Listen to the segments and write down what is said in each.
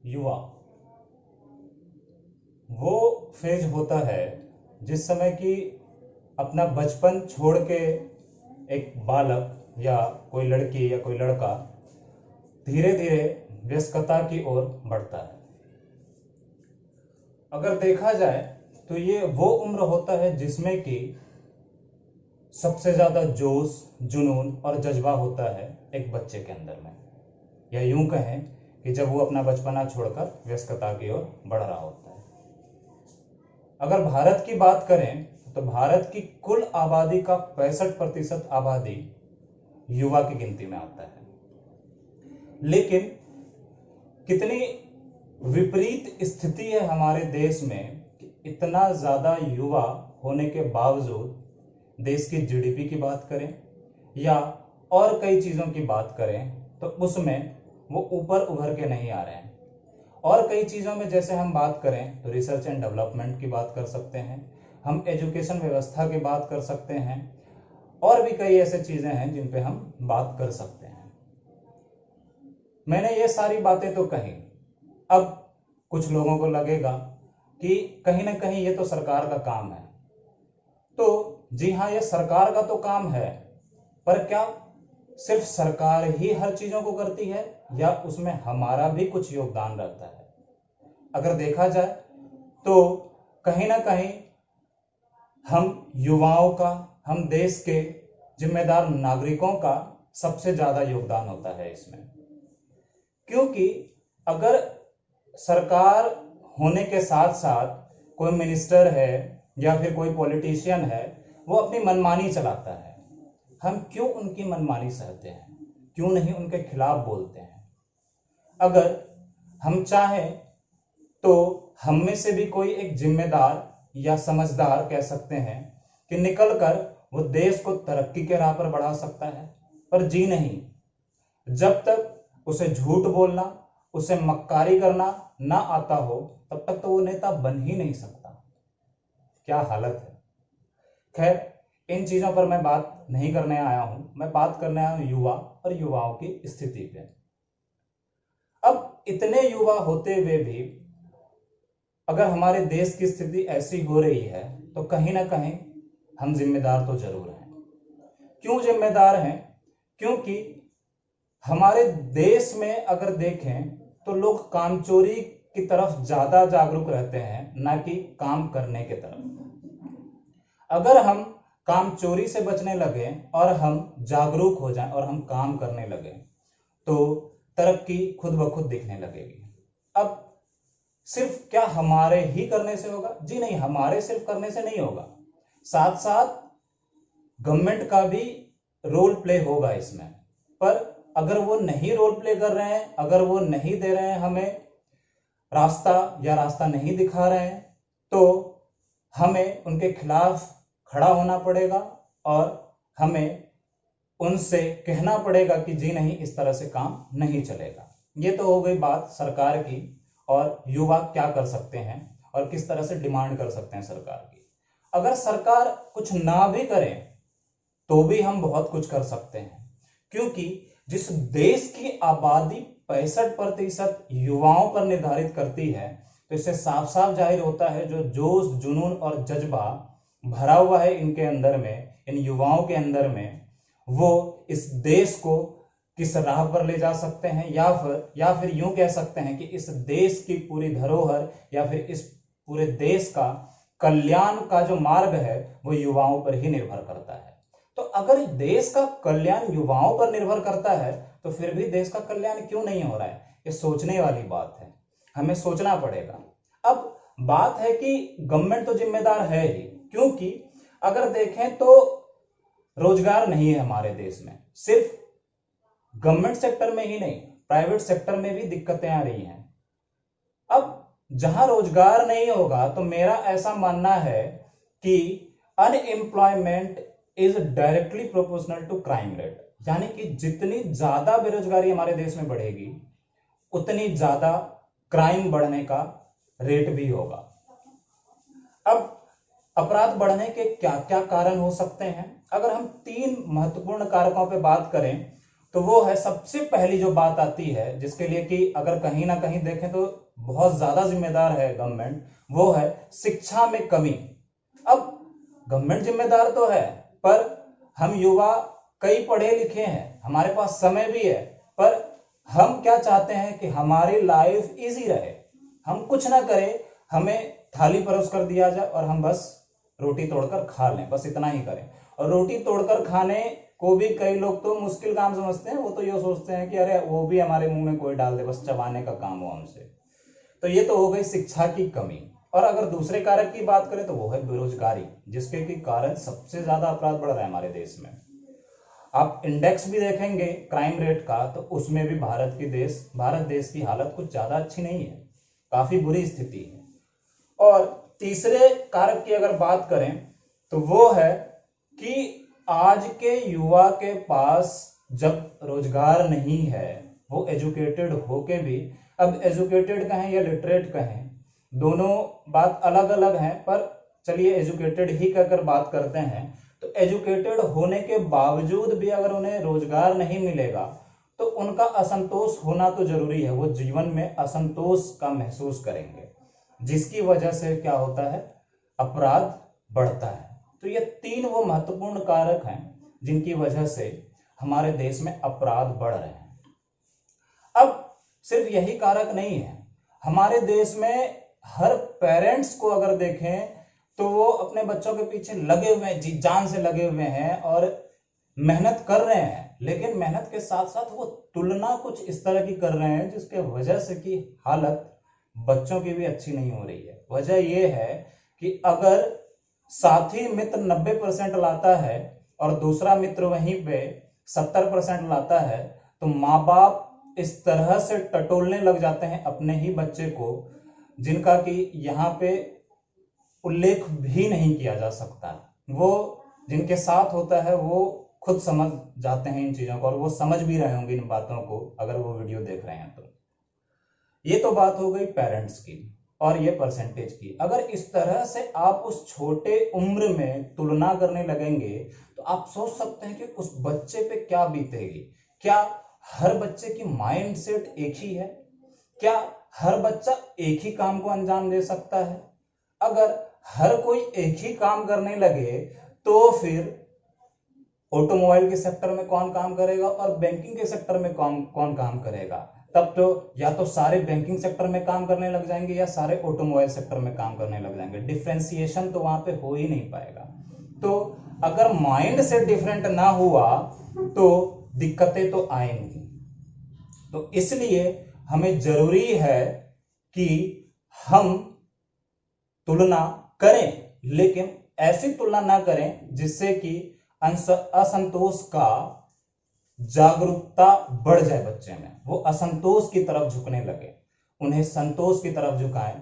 युवा वो फेज होता है जिस समय कि अपना बचपन छोड़ के एक बालक या कोई लड़की या कोई लड़का धीरे धीरे वयस्कता की ओर बढ़ता है। अगर देखा जाए तो ये वो उम्र होता है जिसमें कि सबसे ज्यादा जोश, जुनून और जज्बा होता है एक बच्चे के अंदर में, या यूं कहें कि जब वो अपना बचपना छोड़कर वयस्कता की ओर बढ़ रहा होता है। अगर भारत की बात करें तो भारत की कुल आबादी का 65% आबादी युवा की गिनती में आता है। लेकिन कितनी विपरीत स्थिति है हमारे देश में कि इतना ज्यादा युवा होने के बावजूद देश की जीडीपी की बात करें या और कई चीजों की बात करें तो उसमें वो ऊपर उभर के नहीं आ रहे हैं। और कई चीजों में जैसे हम बात करें तो रिसर्च एंड डेवलपमेंट की बात कर सकते हैं, हम एजुकेशन व्यवस्था की बात कर सकते हैं, और भी कई ऐसे चीजें हैं जिन पे हम बात कर सकते हैं। मैंने ये सारी बातें तो कही। अब कुछ लोगों को लगेगा कि कहीं ना कहीं ये तो सरकार का काम है। तो जी हाँ, ये सरकार का तो काम है, पर क्या सिर्फ सरकार ही हर चीजों को करती है या उसमें हमारा भी कुछ योगदान रहता है? अगर देखा जाए तो कहीं ना कहीं हम युवाओं का, हम देश के जिम्मेदार नागरिकों का सबसे ज्यादा योगदान होता है इसमें। क्योंकि अगर सरकार होने के साथ साथ कोई मिनिस्टर है या फिर कोई पॉलिटिशियन है, वो अपनी मनमानी चलाता है, हम क्यों उनकी मनमानी सहते हैं? क्यों नहीं उनके खिलाफ बोलते हैं? अगर हम चाहें तो हम में से भी कोई एक जिम्मेदार या समझदार कह सकते हैं कि निकलकर वो देश को तरक्की के राह पर बढ़ा सकता है। पर जी नहीं, जब तक उसे झूठ बोलना, उसे मक्कारी करना ना आता हो, तब तक तो वो नेता बन ही नहीं सकता। क्या हालत है। खैर, इन चीजों पर मैं बात नहीं करने आया हूं, मैं बात करने आया हूं युवा और युवाओं की स्थिति पे। अब इतने युवा होते हुए भी अगर हमारे देश की स्थिति ऐसी हो रही है तो कहीं ना कहीं हम जिम्मेदार तो जरूर हैं। क्यों जिम्मेदार हैं? क्योंकि हमारे देश में अगर देखें तो लोग कामचोरी की तरफ ज्यादा जागरूक रहते हैं, ना कि काम करने की तरफ। अगर हम काम चोरी से बचने लगे और हम जागरूक हो जाएं और हम काम करने लगे तो तरक्की खुद ब खुद दिखने लगेगी। अब सिर्फ क्या हमारे ही करने से होगा? जी नहीं, हमारे सिर्फ करने से नहीं होगा, साथ साथ गवर्नमेंट का भी रोल प्ले होगा इसमें। पर अगर वो नहीं रोल प्ले कर रहे हैं, अगर वो नहीं दे रहे हैं हमें रास्ता या रास्ता नहीं दिखा रहे हैं, तो हमें उनके खिलाफ खड़ा होना पड़ेगा और हमें उनसे कहना पड़ेगा कि जी नहीं, इस तरह से काम नहीं चलेगा। ये तो हो गई बात सरकार की, और युवा क्या कर सकते हैं और किस तरह से डिमांड कर सकते हैं सरकार की। अगर सरकार कुछ ना भी करे तो भी हम बहुत कुछ कर सकते हैं, क्योंकि जिस देश की आबादी 65% युवाओं पर निर्धारित करती है, तो इससे साफ साफ जाहिर होता है जो जोश, जुनून और जज्बा भरा हुआ है इनके अंदर में, इन युवाओं के अंदर में, वो इस देश को किस राह पर ले जा सकते हैं, या फिर यूं कह सकते हैं कि इस देश की पूरी धरोहर या फिर इस पूरे देश का कल्याण का जो मार्ग है वो युवाओं पर ही निर्भर करता है। तो अगर देश का कल्याण युवाओं पर निर्भर करता है तो फिर भी देश का कल्याण क्यों नहीं हो रहा है? ये सोचने वाली बात है, हमें सोचना पड़ेगा। अब बात है कि गवर्नमेंट तो जिम्मेदार है ही, क्योंकि अगर देखें तो रोजगार नहीं है हमारे देश में। सिर्फ गवर्नमेंट सेक्टर में ही नहीं, प्राइवेट सेक्टर में भी दिक्कतें आ रही हैं। अब जहां रोजगार नहीं होगा तो मेरा ऐसा मानना है कि unemployment is directly proportional to crime rate, यानी कि जितनी ज्यादा बेरोजगारी हमारे देश में बढ़ेगी उतनी ज्यादा क्राइम बढ़ने का रेट भी होगा। अब अपराध बढ़ने के क्या क्या कारण हो सकते हैं? अगर हम 3 महत्वपूर्ण कारकों पर बात करें तो वो है सबसे पहली जो बात आती है, जिसके लिए कि अगर कहीं ना कहीं देखें तो बहुत ज्यादा जिम्मेदार है गवर्नमेंट, वो है शिक्षा में कमी। अब गवर्नमेंट जिम्मेदार तो है, पर हम युवा कई पढ़े लिखे हैं, हमारे पास समय भी है, पर हम क्या चाहते हैं कि हमारी लाइफ इजी रहे, हम कुछ ना करें, हमें थाली परोस कर दिया जाए और हम बस रोटी तोड़कर खा लें, बस इतना ही करें। और रोटी तोड़कर खाने को भी कई लोग तो मुश्किल काम समझते हैं, वो तो ये सोचते हैं कि अरे वो भी हमारे मुंह में कोई डाल दे, बस चबाने का काम हो हमसे। तो ये तो हो गई शिक्षा की कमी। और अगर दूसरे कारक की बात करें तो वो है बेरोजगारी, जिसके के कारण सबसे ज्यादा अपराध बढ़ रहा है हमारे देश में। आप इंडेक्स भी देखेंगे क्राइम रेट का, तो उसमें भी भारत देश की हालत कुछ ज्यादा अच्छी नहीं है, काफी बुरी स्थिति है। और तीसरे कारक की अगर बात करें तो वो है कि आज के युवा के पास जब रोजगार नहीं है, वो एजुकेटेड होके भी, अब एजुकेटेड कहें या लिटरेट कहें, दोनों बात अलग अलग है, पर चलिए एजुकेटेड ही कहकर बात करते हैं। तो एजुकेटेड होने के बावजूद भी अगर उन्हें रोजगार नहीं मिलेगा तो उनका असंतोष होना तो जरूरी है, वो जीवन में असंतोष का महसूस करेंगे, जिसकी वजह से क्या होता है, अपराध बढ़ता है। तो ये तीन वो महत्वपूर्ण कारक हैं जिनकी वजह से हमारे देश में अपराध बढ़ रहे हैं। अब सिर्फ यही कारक नहीं है, हमारे देश में हर पेरेंट्स को अगर देखें तो वो अपने बच्चों के पीछे लगे हुए हैं, जी जान से लगे हुए हैं और मेहनत कर रहे हैं, लेकिन मेहनत के साथ साथ वो तुलना कुछ इस तरह की कर रहे हैं जिसके वजह से कि हालत बच्चों की भी अच्छी नहीं हो रही है। वजह यह है कि अगर साथी मित्र 90% लाता है और दूसरा मित्र वहीं पे 70% लाता है, तो माँ बाप इस तरह से टटोलने लग जाते हैं अपने ही बच्चे को, जिनका कि यहाँ पे उल्लेख भी नहीं किया जा सकता। वो जिनके साथ होता है वो खुद समझ जाते हैं इन चीजों को, और वो समझ भी रहे होंगे इन बातों को अगर वो वीडियो देख रहे हैं तो। ये तो बात हो गई पेरेंट्स की और ये परसेंटेज की। अगर इस तरह से आप उस छोटे उम्र में तुलना करने लगेंगे तो आप सोच सकते हैं कि उस बच्चे पे क्या बीतेगी। क्या हर बच्चे की माइंड सेट एक ही है? क्या हर बच्चा एक ही काम को अंजाम दे सकता है? अगर हर कोई एक ही काम करने लगे तो फिर ऑटोमोबाइल के सेक्टर में कौन काम करेगा और बैंकिंग के सेक्टर में कौन काम करेगा? तब तो या तो सारे बैंकिंग सेक्टर में काम करने लग जाएंगे या सारे ऑटोमोबाइल सेक्टर में काम करने लग जाएंगे। डिफरेंशिएशन तो वहां पे हो ही नहीं पाएगा। तो अगर माइंड से डिफरेंट ना हुआ तो दिक्कतें तो आएंगी। तो इसलिए हमें जरूरी है कि हम तुलना करें, लेकिन ऐसी तुलना ना करें जिससे कि असंतोष का जागरूकता बढ़ जाए बच्चे में, वो असंतोष की तरफ झुकने लगे, उन्हें संतोष की तरफ झुकाएं।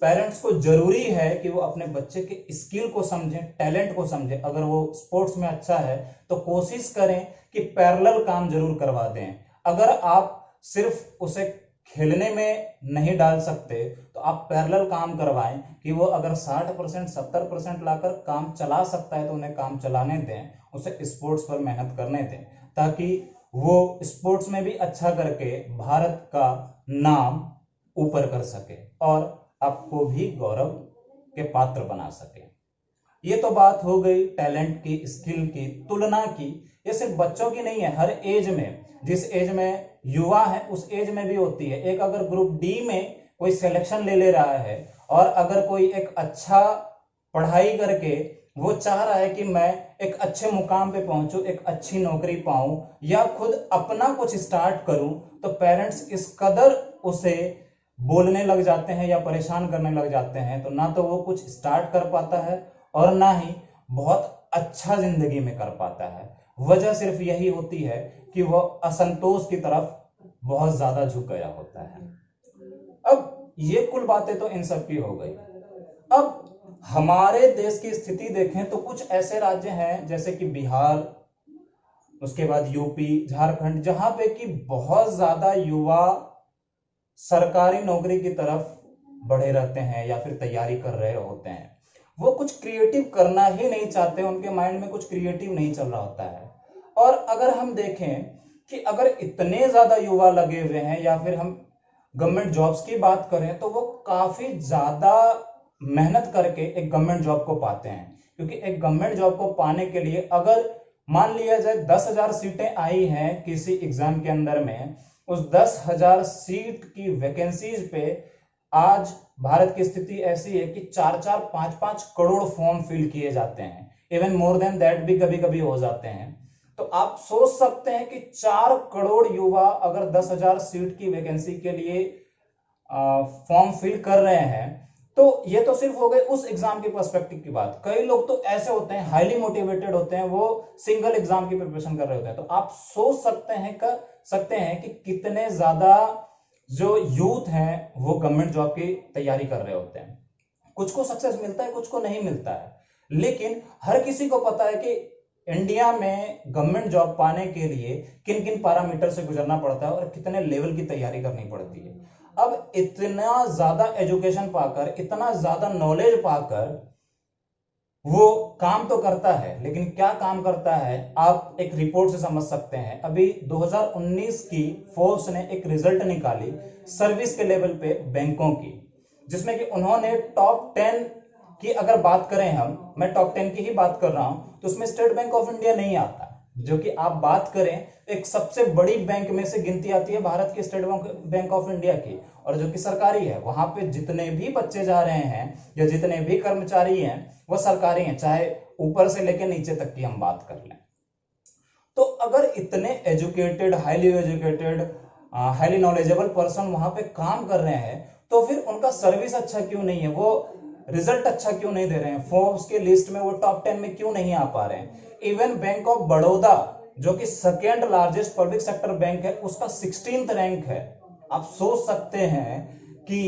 पेरेंट्स को जरूरी है कि वो अपने बच्चे के स्किल को समझें, टैलेंट को समझें। अगर वो स्पोर्ट्स में अच्छा है तो कोशिश करें कि पैरेलल काम जरूर करवा दें। अगर आप सिर्फ उसे खेलने में नहीं डाल सकते तो आप पैरेलल काम करवाएं कि वो अगर 60% 70% लाकर काम चला सकता है तो उन्हें काम चलाने दें, उसे स्पोर्ट्स पर मेहनत करने दें, ताकि वो स्पोर्ट्स में भी अच्छा करके भारत का नाम ऊपर कर सके और आपको भी गौरव के पात्र बना सके। ये तो बात हो गई टैलेंट की, स्किल की, तुलना की। ये सिर्फ बच्चों की नहीं है, हर एज में, जिस एज में युवा है उस एज में भी होती है। एक अगर ग्रुप डी में कोई सिलेक्शन ले रहा है और अगर कोई एक अच्छा पढ़ाई करके वो चाह रहा है कि मैं एक अच्छे मुकाम पे पहुंचूं, एक अच्छी नौकरी पाऊं या खुद अपना कुछ स्टार्ट करूं, तो पेरेंट्स इस कदर उसे बोलने लग जाते हैं या परेशान करने लग जाते हैं, तो ना तो वो कुछ स्टार्ट कर पाता है और ना ही बहुत अच्छा जिंदगी में कर पाता है। वजह सिर्फ यही होती है कि वो असंतोष की तरफ बहुत ज्यादा झुक गया होता है। अब ये कुल बातें तो इन सब की हो गई। अब हमारे देश की स्थिति देखें तो कुछ ऐसे राज्य हैं जैसे कि बिहार, उसके बाद यूपी, झारखंड, जहां पे कि बहुत ज्यादा युवा सरकारी नौकरी की तरफ बढ़े रहते हैं या फिर तैयारी कर रहे होते हैं। वो कुछ क्रिएटिव करना ही नहीं चाहते, उनके माइंड में कुछ क्रिएटिव नहीं चल रहा होता है। और अगर हम देखें कि अगर इतने ज्यादा युवा लगे हुए हैं, या फिर हम गवर्नमेंट जॉब्स की बात करें तो वो काफी ज्यादा मेहनत करके एक गवर्नमेंट जॉब को पाते हैं। क्योंकि एक गवर्नमेंट जॉब को पाने के लिए अगर मान लिया जाए 10,000 सीटें आई हैं किसी एग्जाम के अंदर में, उस 10,000 सीट की वैकेंसीज पे आज भारत की स्थिति ऐसी है कि 4-4, 5-5 करोड़ फॉर्म फिल किए जाते हैं, इवन मोर देन दैट भी कभी कभी हो जाते हैं। तो आप सोच सकते हैं कि 4 करोड़ युवा अगर 10,000 सीट की वैकेंसी के लिए फॉर्म फिल कर रहे हैं, तो ये तो सिर्फ हो गए उस एग्जाम के पर्सपेक्टिव की बात। कई लोग तो ऐसे होते हैं, हाईली मोटिवेटेड होते हैं, वो सिंगल एग्जाम की प्रिपरेशन कर रहे होते हैं। तो आप सोच सकते हैं कि कितने ज्यादा जो यूथ हैं वो गवर्नमेंट जॉब की तैयारी कर रहे होते हैं। कुछ को सक्सेस मिलता है, कुछ को नहीं मिलता है, लेकिन हर किसी को पता है कि इंडिया में गवर्नमेंट जॉब पाने के लिए किन किन पैरामीटर से गुजरना पड़ता है और कितने लेवल की तैयारी करनी पड़ती है। अब इतना ज्यादा एजुकेशन पाकर, इतना ज्यादा नॉलेज पाकर वो काम तो करता है, लेकिन क्या काम करता है आप एक रिपोर्ट से समझ सकते हैं। अभी 2019 की फोर्ब्स ने एक रिजल्ट निकाली सर्विस के लेवल पे बैंकों की, जिसमें कि उन्होंने टॉप 10 की अगर बात करें, मैं टॉप 10 की ही बात कर रहा हूं, तो उसमें स्टेट बैंक ऑफ इंडिया नहीं आता। जो कि आप बात करें एक सबसे बड़ी बैंक में से गिनती आती है भारत की स्टेट बैंक ऑफ इंडिया की, और जो कि सरकारी है। वहां पे जितने भी बच्चे जा रहे हैं या जितने भी कर्मचारी हैं वो सरकारी हैं, चाहे ऊपर से लेकर नीचे तक की हम बात कर लें। तो अगर इतने एजुकेटेड, हाईली नॉलेजेबल पर्सन वहां पे काम कर रहे हैं, तो फिर उनका सर्विस अच्छा क्यों नहीं है, वो रिजल्ट अच्छा क्यों नहीं दे रहे हैं, फोर्ब्स के लिस्ट में वो टॉप 10 में क्यों नहीं आ पा रहे हैं। इवन बैंक ऑफ बड़ौदा जो कि second largest public sector bank है, उसका 16th रैंक है। आप सोच सकते हैं कि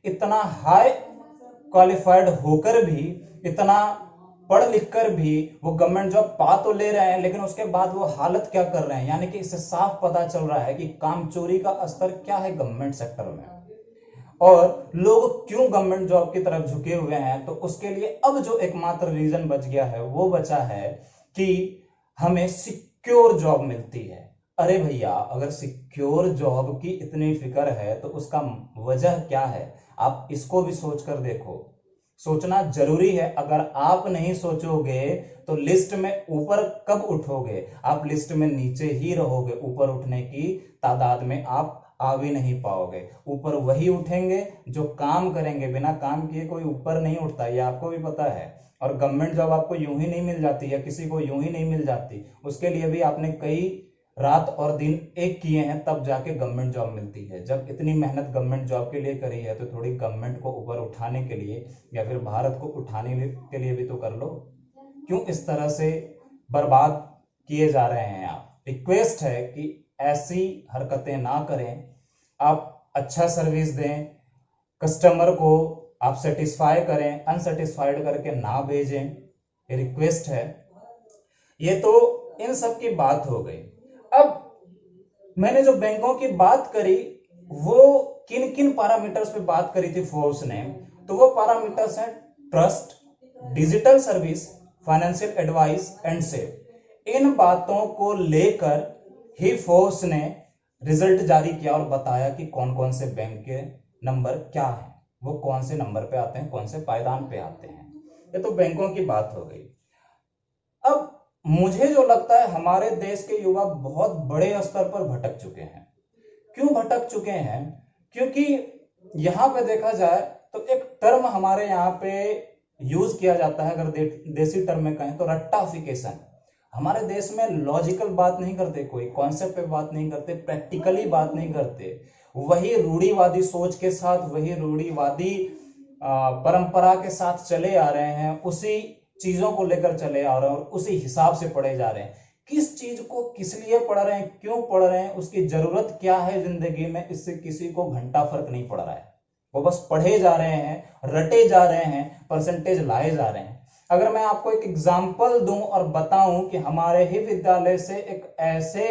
इतना हाई क्वालिफाइड होकर भी, इतना पढ़ लिख कर भी वो गवर्नमेंट जॉब पा तो ले रहे हैं, लेकिन उसके बाद वो हालत क्या कर रहे हैं। यानी कि इससे साफ पता चल रहा है कि कामचोरी का स्तर क्या है गवर्नमेंट सेक्टर में, और लोग क्यों गवर्नमेंट जॉब की तरफ झुके हुए हैं। तो उसके लिए अब जो एकमात्र रीजन बच गया है वो बचा है कि हमें सिक्योर जॉब मिलती है। अरे भैया, अगर सिक्योर जॉब की इतनी फिक्र है तो उसका वजह क्या है, आप इसको भी सोच कर देखो। सोचना जरूरी है। अगर आप नहीं सोचोगे तो लिस्ट में ऊपर कब उठोगे, आप लिस्ट में नीचे ही रहोगे। ऊपर उठने की तादाद में आप आ भी नहीं पाओगे। ऊपर वही उठेंगे जो काम करेंगे, बिना काम किए कोई ऊपर नहीं उठता, ये आपको भी पता है। और गवर्नमेंट जॉब आपको यूं ही नहीं मिल जाती, या किसी को यूं ही नहीं मिल जाती, उसके लिए भी आपने कई रात और दिन एक किए हैं, तब जाके गवर्नमेंट जॉब मिलती है। जब इतनी मेहनत गवर्नमेंट जॉब के लिए करी है तो थोड़ी गवर्नमेंट को ऊपर उठाने के लिए या फिर भारत को उठाने के लिए भी तो कर लो। क्यों इस तरह से बर्बाद किए जा रहे हैं आप। रिक्वेस्ट है कि ऐसी हरकतें ना करें, आप अच्छा सर्विस दें, कस्टमर को आप सेटिस्फाई करें, अनसेटिस्फाइड करके ना भेजें, ये रिक्वेस्ट है। ये तो इन सब की बात हो गई। अब मैंने जो बैंकों की बात करी वो किन किन पैरामीटर्स पे बात करी थी फोर्ब्स ने, तो वो पैरामीटर्स हैं trust, digital service, financial advice and save. इन बातों को लेकर ही फोर्ब्स ने रिजल्ट जारी किया और बताया कि कौन कौन से बैंक के नंबर क्या है, वो कौन से नंबर पे आते हैं, कौन से पायदान पे आते हैं। ये तो बैंकों की बात हो गई। अब मुझे जो लगता है हमारे देश के युवा बहुत बड़े स्तर पर भटक चुके हैं। क्यों भटक चुके हैं? क्योंकि यहां पे देखा जाए तो एक टर्म हमारे यहाँ पे यूज किया जाता है, अगर देसी टर्म में कहें तो रट्टाफिकेशन। हमारे देश में लॉजिकल बात नहीं करते, कोई कॉन्सेप्ट पे बात नहीं करते, प्रैक्टिकली बात नहीं करते, वही रूढ़िवादी सोच के साथ, वही रूढ़िवादी परंपरा के साथ चले आ रहे हैं, उसी चीजों को लेकर चले आ रहे हैं और उसी हिसाब से पढ़े जा रहे हैं। किस चीज को किस लिए पढ़ रहे हैं, क्यों पढ़ रहे हैं, उसकी जरूरत क्या है जिंदगी में, इससे किसी को घंटा फर्क नहीं पड़ रहा है। वो बस पढ़े जा रहे हैं, रटे जा रहे हैं, परसेंटेज लाए जा रहे हैं। अगर मैं आपको एक एग्जाम्पल दूं और बताऊं कि हमारे ही विद्यालय से एक ऐसे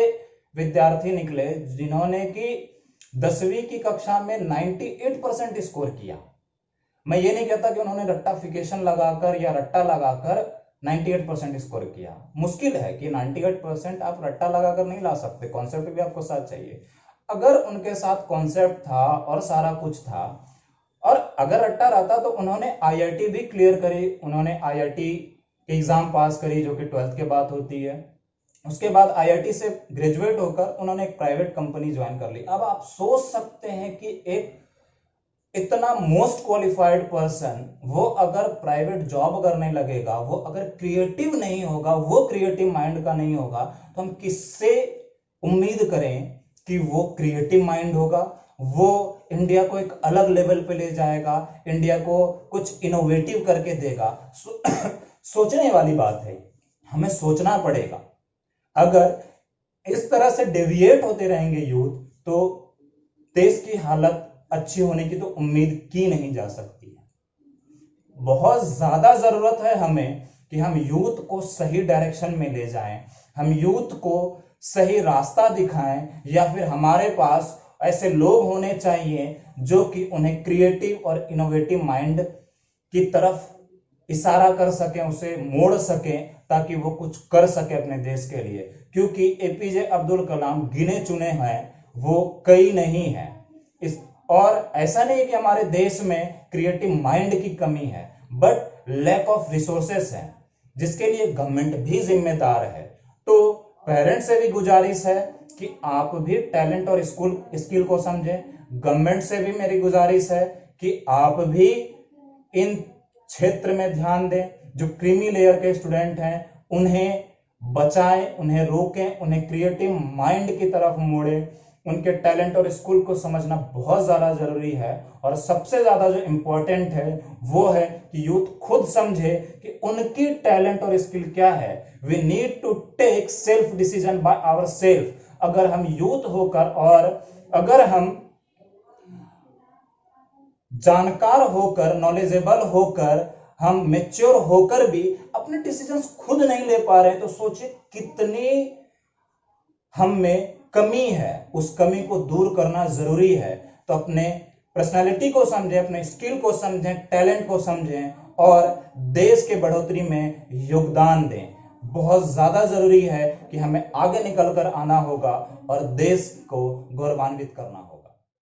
विद्यार्थी निकले जिन्होंने कि 10वीं की कक्षा में 98% स्कोर किया। मैं ये नहीं कहता कि उन्होंने रट्टाफिकेशन लगाकर या रट्टा लगाकर 98% स्कोर किया। मुश्किल है कि 98% आप रट्टा लगाकर नहीं ला सकते, कॉन्सेप्ट भी आपको साथ चाहिए। अगर उनके साथ कॉन्सेप्ट था और सारा कुछ था, और अगर रट्टा रहता तो उन्होंने आईआईटी भी क्लियर करी, उन्होंने आईआईटी एग्जाम पास करी जो कि 12th के बाद होती है। उसके बाद आईआईटी से ग्रेजुएट होकर उन्होंने एक प्राइवेट कंपनी ज्वाइन कर ली। अब आप सोच सकते हैं कि एक इतना मोस्ट क्वालिफाइड पर्सन वो अगर प्राइवेट जॉब करने लगेगा, वो अगर क्रिएटिव नहीं होगा, वो क्रिएटिव माइंड का नहीं होगा, तो हम किससे उम्मीद करें कि वो क्रिएटिव माइंड होगा, वो इंडिया को एक अलग लेवल पे ले जाएगा, इंडिया को कुछ इनोवेटिव करके देगा। सोचने वाली बात है, हमें सोचना पड़ेगा। अगर इस तरह से डेविएट होते रहेंगे यूथ, तो देश की हालत अच्छी होने की तो उम्मीद की नहीं जा सकती है। बहुत ज्यादा जरूरत है हमें कि हम यूथ को सही डायरेक्शन में ले जाएं, हम यूथ को सही रास्ता दिखाएं, या फिर हमारे पास ऐसे लोग होने चाहिए जो कि उन्हें क्रिएटिव और इनोवेटिव माइंड की तरफ इशारा कर सकें, उसे मोड़ सकें, ताकि वो कुछ कर सके अपने देश के लिए। क्योंकि एपीजे अब्दुल कलाम गिने चुने हैं, वो कई नहीं है। और ऐसा नहीं है कि हमारे देश में क्रिएटिव माइंड की कमी है, बट लैक ऑफ रिसोर्सेस है, जिसके लिए गवर्नमेंट भी जिम्मेदार है। तो पेरेंट्स से भी गुजारिश है कि आप भी टैलेंट और स्किल को समझें। गवर्नमेंट से भी मेरी गुजारिश है कि आप भी इन क्षेत्र में ध्यान दें। जो क्रीमी लेयर के स्टूडेंट हैं उन्हें बचाएं, उन्हें रोकें, उन्हें क्रिएटिव माइंड की तरफ मोड़ें। उनके टैलेंट और स्किल को समझना बहुत ज्यादा जरूरी है। और सबसे ज्यादा जो इंपॉर्टेंट है वो है कि यूथ खुद समझे कि उनकी टैलेंट और स्किल क्या है। We need to take self decision by our self. अगर हम यूथ होकर और अगर हम जानकार होकर, नॉलेजेबल होकर, हम मेच्योर होकर भी अपने डिसीजंस खुद नहीं ले पा रहे, तो सोचिए कितनी हम में कमी है। उस कमी को दूर करना जरूरी है। तो अपने पर्सनालिटी को समझें, अपने स्किल को समझें, टैलेंट को समझें और देश के बढ़ोतरी में योगदान दें। बहुत ज्यादा जरूरी है कि हमें आगे निकल कर आना होगा और देश को गौरवान्वित करना होगा।